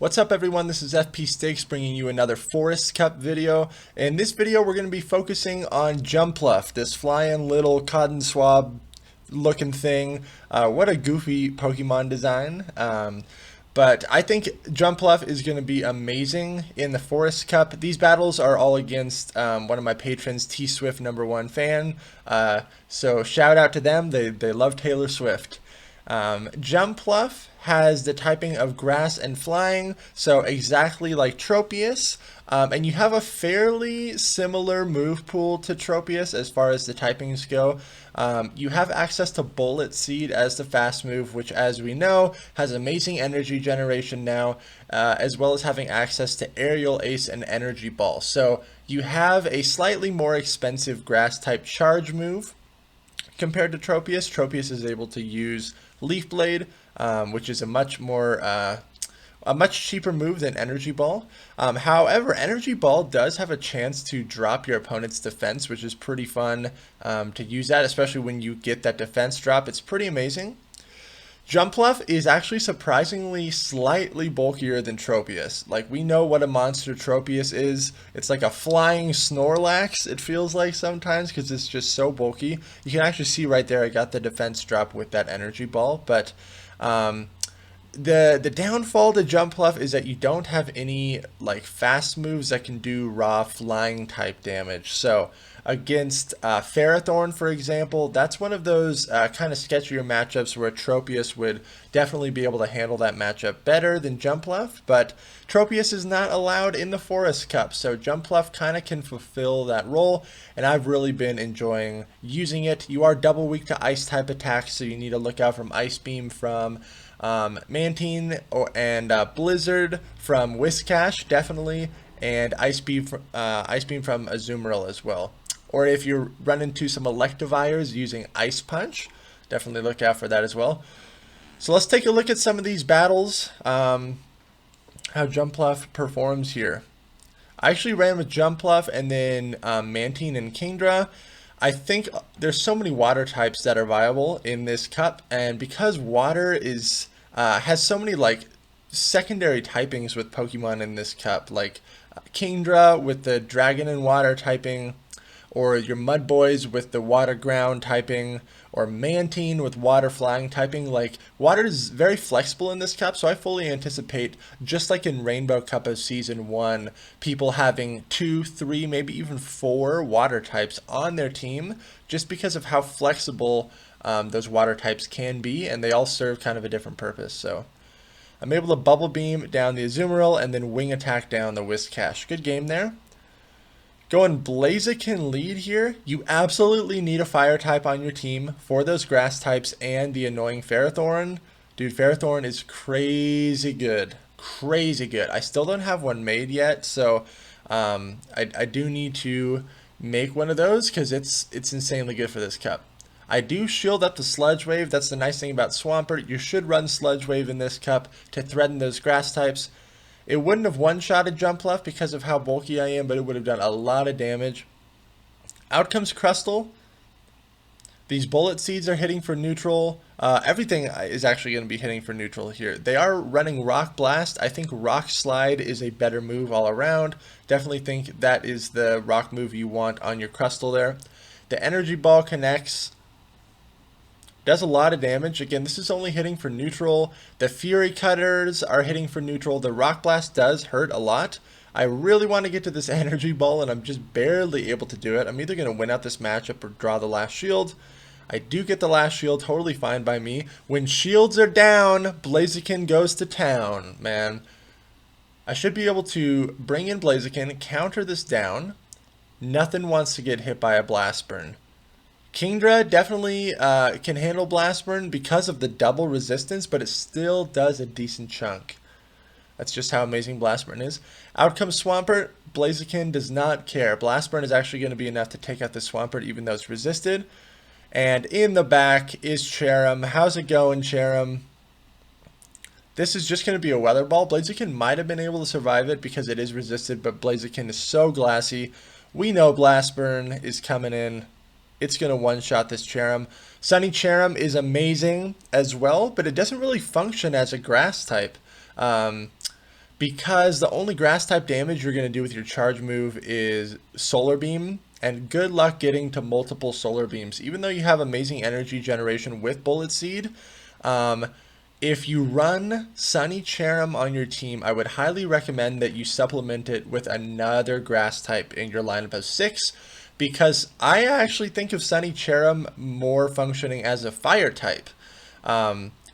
What's up everyone, this is FP Stakes bringing you another Forest Cup video. In this video we're going to be focusing on JUMPFLUFF, this flying little cotton swab looking thing. What a goofy Pokemon design. But I think JUMPFLUFF is going to be amazing in the Forest Cup. These battles are all against one of my patrons, T-Swift #1 fan. So shout out to them, they love Taylor Swift. JUMPFLUFF has the typing of grass and flying, so exactly like Tropius, and you have a fairly similar move pool to Tropius as far as the typings go. You have access to Bullet Seed as the fast move, which as we know has amazing energy generation now, as well as having access to Aerial Ace and Energy Ball. So you have a slightly more expensive grass type charge move compared to Tropius. Tropius is able to use Leaf Blade, which is a much cheaper move than Energy Ball. However, Energy Ball does have a chance to drop your opponent's defense, which is pretty fun to use that, especially when you get that defense drop. It's pretty amazing. JUMPFLUFF is actually surprisingly slightly bulkier than Tropius. Like, we know what a monster Tropius is. It's like a flying Snorlax, it feels like sometimes, because it's just so bulky. You can actually see right there I got the defense drop with that Energy Ball, but the downfall to JUMPFLUFF is that you don't have any like fast moves that can do raw flying type damage. So against Ferrothorn, for example, that's one of those kind of sketchier matchups where Tropius would definitely be able to handle that matchup better than JUMPFLUFF, but Tropius is not allowed in the Forest Cup, so JUMPFLUFF kind of can fulfill that role, and I've really been enjoying using it. You are double weak to ice type attacks, so you need to look out from Ice Beam from Mantine and Blizzard from Whiscash, definitely, and Ice Beam from Azumarill as well. Or if you run into some Electivires using Ice Punch, definitely look out for that as well. So let's take a look at some of these battles, how JUMPFLUFF performs here. I actually ran with JUMPFLUFF and then Mantine and Kingdra. I think there's so many water types that are viable in this cup, and because water is has so many like secondary typings with Pokemon in this cup, like Kingdra with the Dragon and Water typing, or your Mud Boys with the Water Ground typing, or Mantine with Water Flying typing. Like, water is very flexible in this cup, so I fully anticipate, just like in Rainbow Cup of Season 1, people having 2, 3, maybe even 4 water types on their team, just because of how flexible those water types can be, and they all serve kind of a different purpose. So I'm able to Bubble Beam down the Azumarill and then Wing Attack down the Whiscash. Good game there. Going Blaziken lead here, you absolutely need a fire type on your team for those grass types and the annoying Ferrothorn. Dude, Ferrothorn is crazy good. Crazy good. I still don't have one made yet, so I do need to make one of those because it's insanely good for this cup. I do shield up the Sludge Wave. That's the nice thing about Swampert. You should run Sludge Wave in this cup to threaten those grass types. It wouldn't have one-shotted JUMPFLUFF because of how bulky I am, but it would have done a lot of damage. Out comes Crustle. These Bullet Seeds are hitting for neutral. Everything is actually going to be hitting for neutral here. They are running Rock Blast. I think Rock Slide is a better move all around. Definitely think that is the rock move you want on your Crustle there. The Energy Ball connects. Does a lot of damage. Again, this is only hitting for neutral. The Fury Cutters are hitting for neutral. The Rock Blast does hurt a lot. I really want to get to this Energy Ball, and I'm just barely able to do it. I'm either going to win out this matchup or draw the last shield. I do get the last shield, totally fine by me. When shields are down, Blaziken goes to town, man. I should be able to bring in Blaziken, counter this down. Nothing wants to get hit by a Blast Burn. Kingdra definitely can handle Blast Burn because of the double resistance, but it still does a decent chunk. That's just how amazing Blast Burn is. Out comes Swampert. Blaziken does not care. Blast Burn is actually going to be enough to take out the Swampert even though it's resisted. And in the back is Cherim. How's it going, Cherim? This is just going to be a Weather Ball. Blaziken might have been able to survive it because it is resisted, but Blaziken is so glassy. We know Blast Burn is coming in. It's going to one-shot this Cherim. Sunny Cherim is amazing as well, but it doesn't really function as a grass type. because the only grass type damage you're going to do with your charge move is Solar Beam, and good luck getting to multiple Solar Beams. Even though you have amazing energy generation with Bullet Seed, if you run Sunny Cherrim on your team, I would highly recommend that you supplement it with another grass type in your lineup of 6, because I actually think of Sunny Cherrim more functioning as a fire type.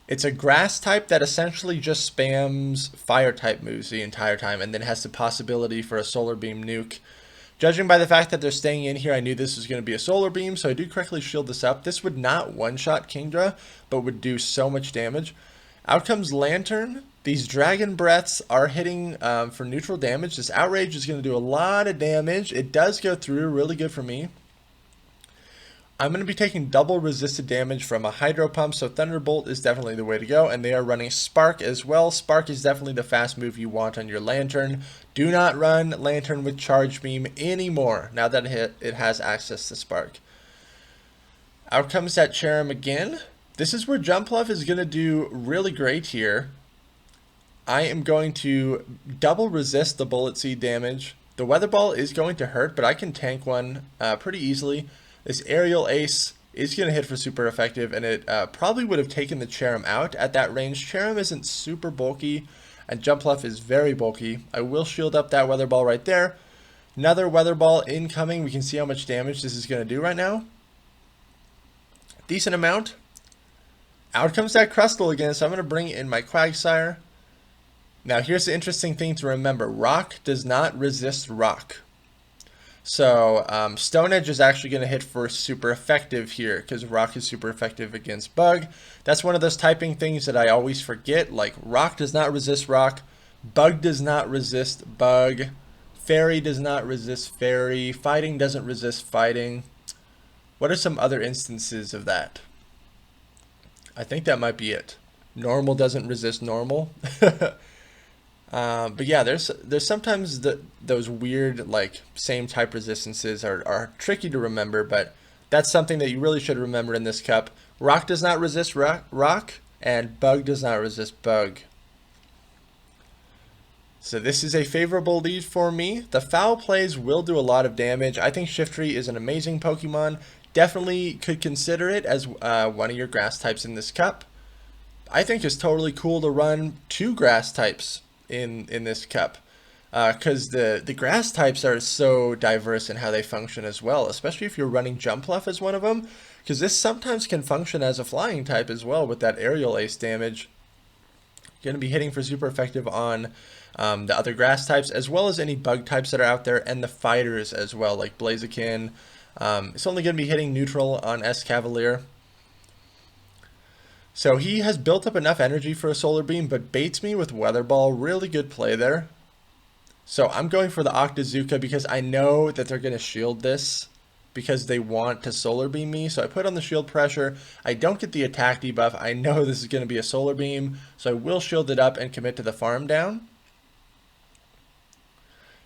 It's a grass type that essentially just spams fire type moves the entire time and then has the possibility for a Solar Beam nuke. Judging by the fact that they're staying in here, I knew this was going to be a Solar Beam, so I do correctly shield this up. This would not one-shot Kingdra, but would do so much damage. Out comes Lantern. These Dragon Breaths are hitting for neutral damage. This Outrage is going to do a lot of damage. It does go through, really good for me. I'm going to be taking double resisted damage from a Hydro Pump, so Thunderbolt is definitely the way to go, and they are running Spark as well. Spark is definitely the fast move you want on your Lantern. Do not run Lantern with Charge Beam anymore, now that it has access to Spark. Out comes that Cherrim again. This is where JUMPFLUFF is going to do really great here. I am going to double resist the Bullet Seed damage. The Weather Ball is going to hurt, but I can tank one pretty easily. This Aerial Ace is going to hit for super effective, and it probably would have taken the Cherrim out at that range. Cherrim isn't super bulky, and JUMPFLUFF is very bulky. I will shield up that Weather Ball right there. Another Weather Ball incoming. We can see how much damage this is going to do right now. Decent amount. Out comes that Crustle again, so I'm going to bring in my Quagsire. Now here's the interesting thing to remember. Rock does not resist rock. So Stone Edge is actually going to hit for super effective here, because rock is super effective against bug. That's one of those typing things that I always forget. Like, rock does not resist rock. Bug does not resist bug. Fairy does not resist fairy. Fighting doesn't resist fighting. What are some other instances of that? I think that might be it. Normal doesn't resist normal. But yeah, there's sometimes those weird, like, same type resistances are tricky to remember, but that's something that you really should remember in this cup. Rock does not resist rock, and bug does not resist bug. So this is a favorable lead for me. The foul plays will do a lot of damage. I think Shiftry is an amazing Pokemon. Definitely could consider it as one of your grass types in this cup. I think it's totally cool to run 2 grass types in this cup, because the grass types are so diverse in how they function as well, especially if you're running JUMPFLUFF as one of them, because this sometimes can function as a flying type as well with that Aerial Ace damage. Going to be hitting for super effective on the other grass types, as well as any bug types that are out there, and the fighters as well, like Blaziken. It's only going to be hitting neutral on Escavalier. So he has built up enough energy for a Solar Beam, but baits me with Weather Ball. Really good play there. So I'm going for the Octazooka because I know that they're going to shield this because they want to Solar Beam me. So I put on the shield pressure. I don't get the attack debuff. I know this is going to be a Solar Beam, so I will shield it up and commit to the farm down.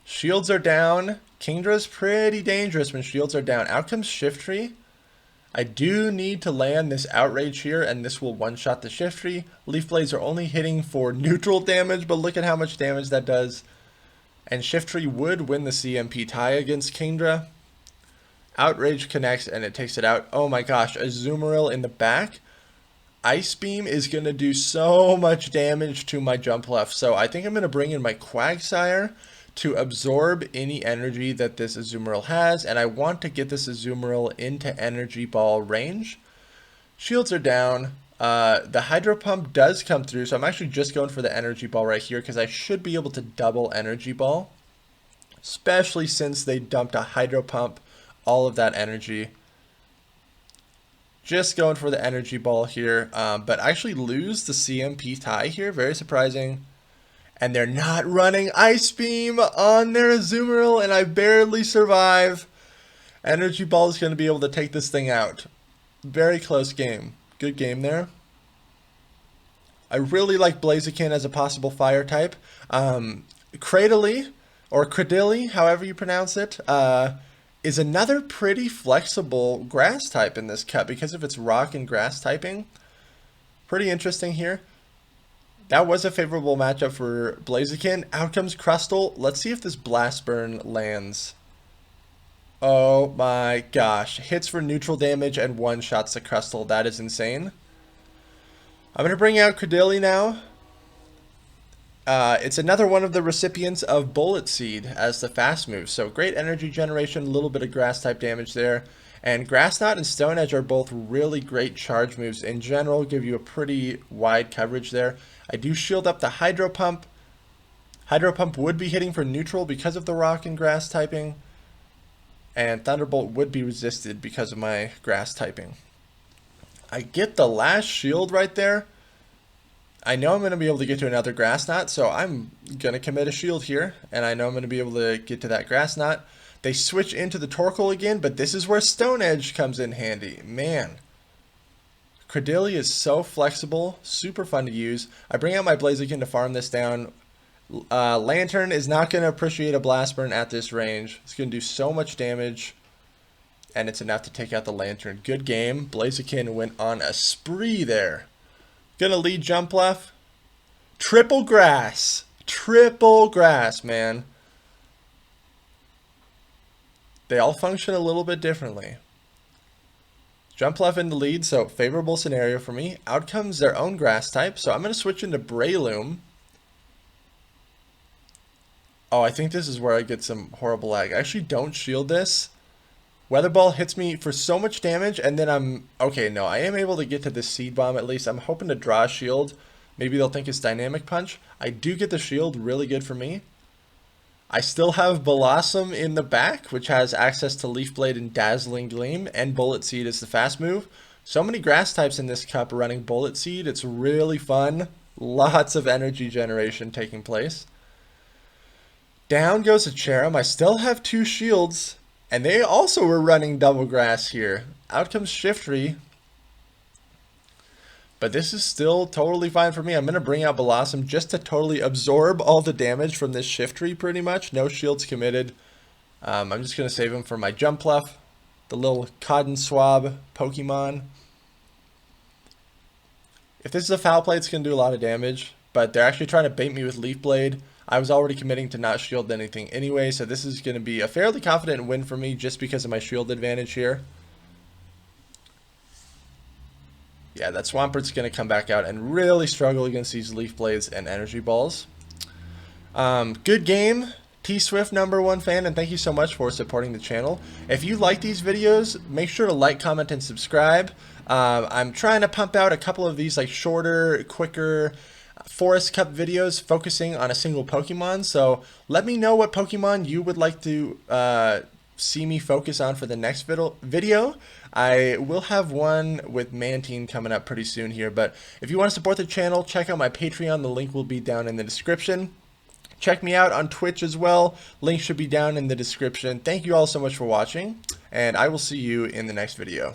Shields are down. Kingdra's pretty dangerous when shields are down. Out comes Shiftry. I do need to land this Outrage here, and this will one-shot the Shiftry. Leaf Blades are only hitting for neutral damage, but look at how much damage that does. And Shiftry would win the CMP tie against Kingdra. Outrage connects, and it takes it out. Oh my gosh, a Azumarill in the back. Ice Beam is going to do so much damage to my JUMPFLUFF, so I think I'm going to bring in my Quagsire to absorb any energy that this Azumarill has, and I want to get this Azumarill into Energy Ball range. Shields are down. The Hydro Pump does come through, so I'm actually just going for the Energy Ball right here because I should be able to double Energy Ball, especially since they dumped a Hydro Pump all of that energy. Just going for the Energy Ball here, but actually lose the CMP tie here. Very surprising. And they're not running Ice Beam on their Azumarill, and I barely survive. Energy Ball is going to be able to take this thing out. Very close game. Good game there. I really like Blaziken as a possible fire type. Cradily, or Cradily, however you pronounce it, is another pretty flexible grass type in this cup because of its rock and grass typing. Pretty interesting here. That was a favorable matchup for Blaziken. Out comes Crustle. Let's see if this Blast Burn lands. Oh my gosh. Hits for neutral damage and one-shots the Crustle. That is insane. I'm going to bring out Credilli now. It's another one of the recipients of Bullet Seed as the fast move. So great energy generation, a little bit of grass type damage there. And Grass Knot and Stone Edge are both really great charge moves in general, give you a pretty wide coverage there. I do shield up the Hydro Pump. Hydro Pump would be hitting for neutral because of the rock and grass typing. And Thunderbolt would be resisted because of my grass typing. I get the last shield right there. I know I'm going to be able to get to another Grass Knot, so I'm going to commit a shield here. And I know I'm going to be able to get to that Grass Knot. They switch into the Torkoal again, but this is where Stone Edge comes in handy. Man, Credilli is so flexible, super fun to use. I bring out my Blaziken to farm this down. Lantern is not going to appreciate a Blast Burn at this range. It's going to do so much damage, and it's enough to take out the Lantern. Good game. Blaziken went on a spree there. Gonna lead JUMPFLUFF. Triple grass. Triple grass, man. They all function a little bit differently. JUMPFLUFF in the lead, so favorable scenario for me. Out comes their own grass type, so I'm going to switch into Breloom. Oh, I think this is where I get some horrible lag. I actually don't shield this. Weather Ball hits me for so much damage, and then I'm... Okay, no, I am able to get to this Seed Bomb at least. I'm hoping to draw a shield. Maybe they'll think it's Dynamic Punch. I do get the shield, really good for me. I still have Blossom in the back, which has access to Leaf Blade and Dazzling Gleam, and Bullet Seed is the fast move. So many grass types in this cup running Bullet Seed. It's really fun. Lots of energy generation taking place. Down goes a Cherim. I still have 2 shields, and they also were running double grass here. Out comes Shiftry. But this is still totally fine for me. I'm going to bring out Blossom just to totally absorb all the damage from this Shiftry pretty much. No shields committed. I'm just going to save him for my JUMPFLUFF, the little cotton swab Pokemon. If this is a foul play, it's going to do a lot of damage. But they're actually trying to bait me with Leaf Blade. I was already committing to not shield anything anyway. So this is going to be a fairly confident win for me just because of my shield advantage here. Yeah, that Swampert's going to come back out and really struggle against these Leaf Blades and Energy Balls. Good game. T-Swift #1 fan, and thank you so much for supporting the channel. If you like these videos, make sure to like, comment, and subscribe. I'm trying to pump out a couple of these like shorter, quicker Forest Cup videos focusing on a single Pokemon. So let me know what Pokemon you would like to see me focus on for the next video. I will have one with Mantine coming up pretty soon here, but if you want to support the channel, check out my Patreon. The link will be down in the description. Check me out on Twitch as well. Link should be down in the description. Thank you all so much for watching, and I will see you in the next video.